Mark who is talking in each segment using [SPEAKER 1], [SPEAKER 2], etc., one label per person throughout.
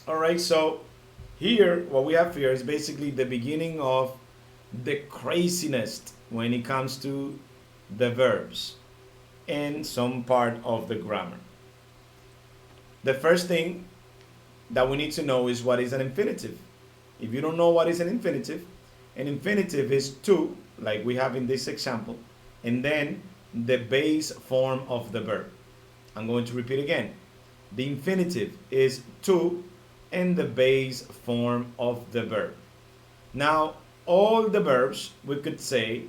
[SPEAKER 1] All right, so here, what we have here is basically the beginning of the craziness when it comes to the verbs and some part of the grammar. The first thing that we need to know is what is an infinitive. If you don't know what is an infinitive is to, like we have in this example, and then the base form of the verb. I'm going to repeat again. The infinitive is to and the base form of the verb. Now, all the verbs we could say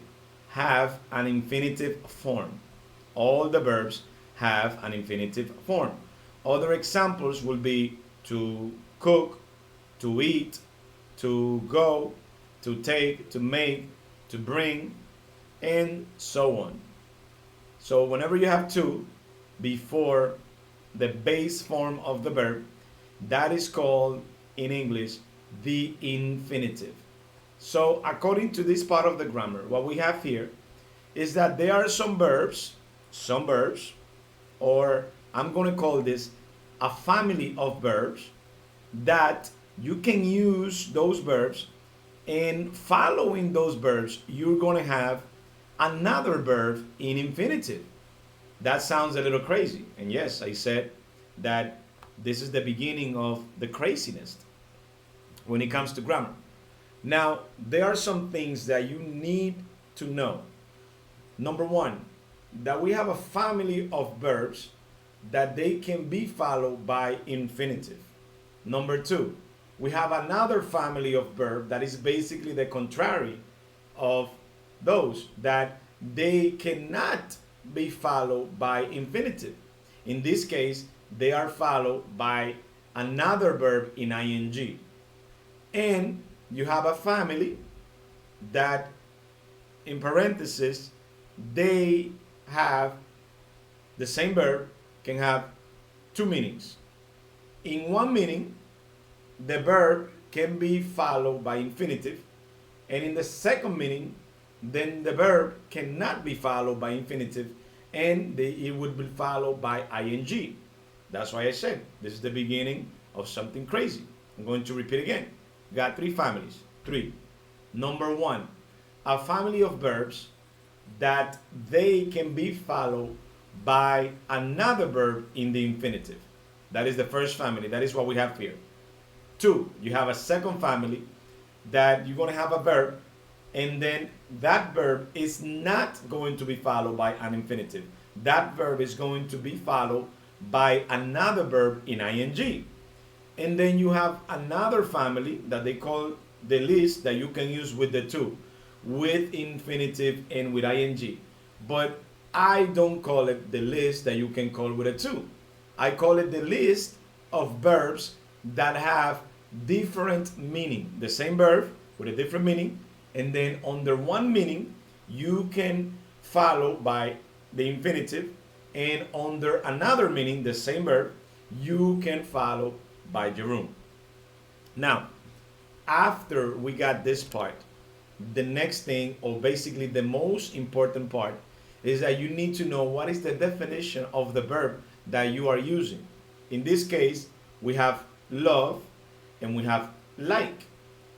[SPEAKER 1] have an infinitive form. All the verbs have an infinitive form. Other examples will be to cook, to eat, to go, to take, to make, to bring, and so on. So whenever you have to before the base form of the verb, that is called in English the infinitive. So according to this part of the grammar, what we have here is that there are some verbs, or I'm going to call this a family of verbs that you can use those verbs, and following those verbs, you're going to have another verb in infinitive. That sounds a little crazy. And yes, I said that this is the beginning of the craziness when it comes to grammar. Now, there are some things that you need to know. Number one, that we have a family of verbs that they can be followed by infinitive. Number two, we have another family of verb that is basically the contrary of those, that they cannot be followed by infinitive. In this case, they are followed by another verb in ing. And you have a family that, in parentheses, they have the same verb can have two meanings. In one meaning, the verb can be followed by infinitive, and in the second meaning, then the verb cannot be followed by infinitive, and it would be followed by ing. That's why I said this is the beginning of something crazy. I'm going to repeat again. Got three families. Three. Number one, a family of verbs that they can be followed by another verb in the infinitive. That is the first family. That is what we have here. Two, you have a second family that you're going to have a verb, and then that verb is not going to be followed by an infinitive. That verb is going to be followed by another verb in ing. And then you have another family that they call the list, that you can use with the two, with infinitive and with ing. But I don't call it the list that you can call with a two. I call it the list of verbs that have different meaning. The same verb with a different meaning, and then under one meaning you can follow by the infinitive, and under another meaning the same verb you can follow by gerund. Now, after we got this part, the next thing, or basically the most important part, is that you need to know what is the definition of the verb that you are using. In this case, we have love and we have like.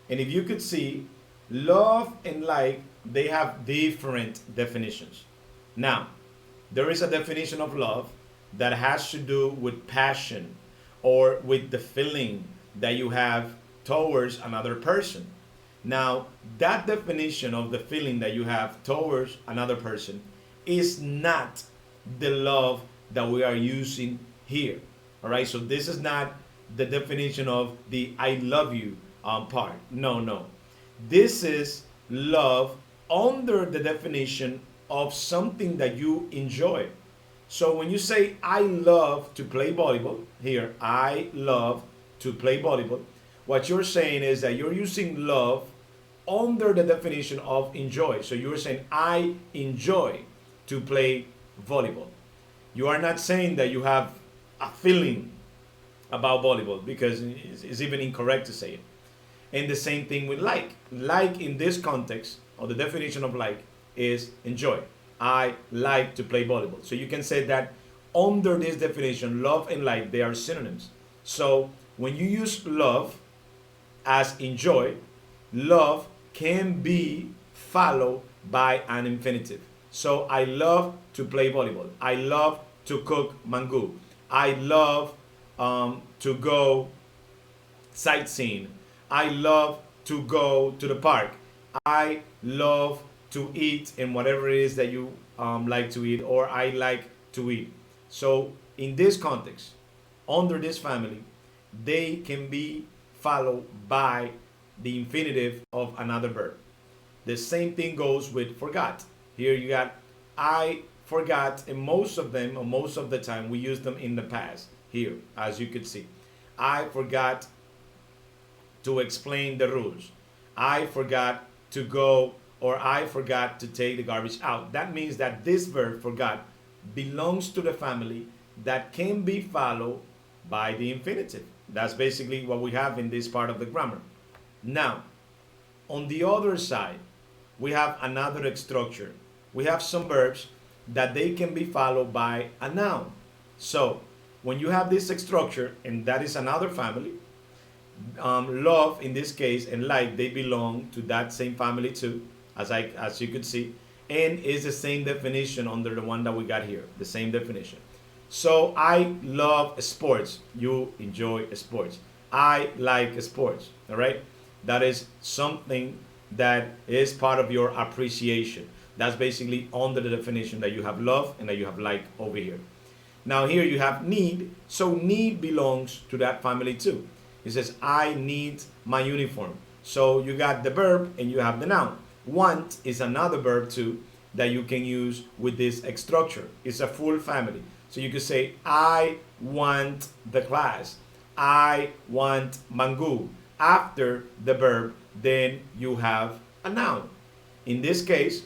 [SPEAKER 1] And if you could see, love and like, they have different definitions. Now, there is a definition of love that has to do with passion, or with the feeling that you have towards another person. Now, that definition of the feeling that you have towards another person is not the love that we are using here. All right, so this is not the definition of the I love you part. No, no. This is love under the definition of something that you enjoy. So when you say I love to play volleyball, here, I love to play volleyball, what you're saying is that you're using love under the definition of enjoy. So you're saying I enjoy to play volleyball. You are not saying that you have a feeling about volleyball, because it's even incorrect to say it. And the same thing with like. Like in this context, or the definition of like, is enjoy. I like to play volleyball. So you can say that under this definition, love and like, they are synonyms. So when you use love as enjoy, love can be followed by an infinitive. So I love to play volleyball. I love to cook mango. I love to go sightseeing. I love to go to the park. I love to eat and whatever it is that you like to eat or I like to eat. So in this context, under this family, they can be followed by the infinitive of another verb. The same thing goes with forgot. Here you got I forgot, and most of them, or most of the time, we use them in the past. Here, as you could see, I forgot to explain the rules. I forgot to go, or I forgot to take the garbage out. That means that this verb forgot belongs to the family that can be followed by the infinitive. That's basically what we have in this part of the grammar. Now, on the other side, we have another structure. We have some verbs that they can be followed by a noun. So, when you have this structure, and that is another family, love in this case and like they belong to that same family too, as you could see, and is the same definition under the one that we got here, the same definition. So I love sports. You enjoy sports. I like sports. All right, that is something that is part of your appreciation. That's basically under the definition that you have love and that you have like over here. Now here you have need. So need belongs to that family too. It says, I need my uniform. So you got the verb and you have the noun. Want is another verb too that you can use with this structure. It's a full family. So you could say, I want the class. I want mango. After the verb, then you have a noun. In this case,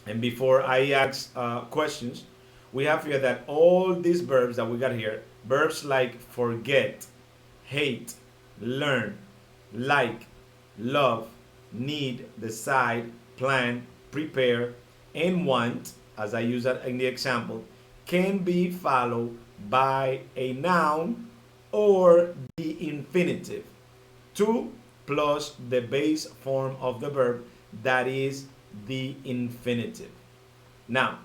[SPEAKER 1] and before I ask questions, we have here that all these verbs that we got here, verbs like forget, hate, learn, like, love, need, decide, plan, prepare, and want, as I use that in the example, can be followed by a noun or the infinitive. To plus the base form of the verb, that is the infinitive. Now,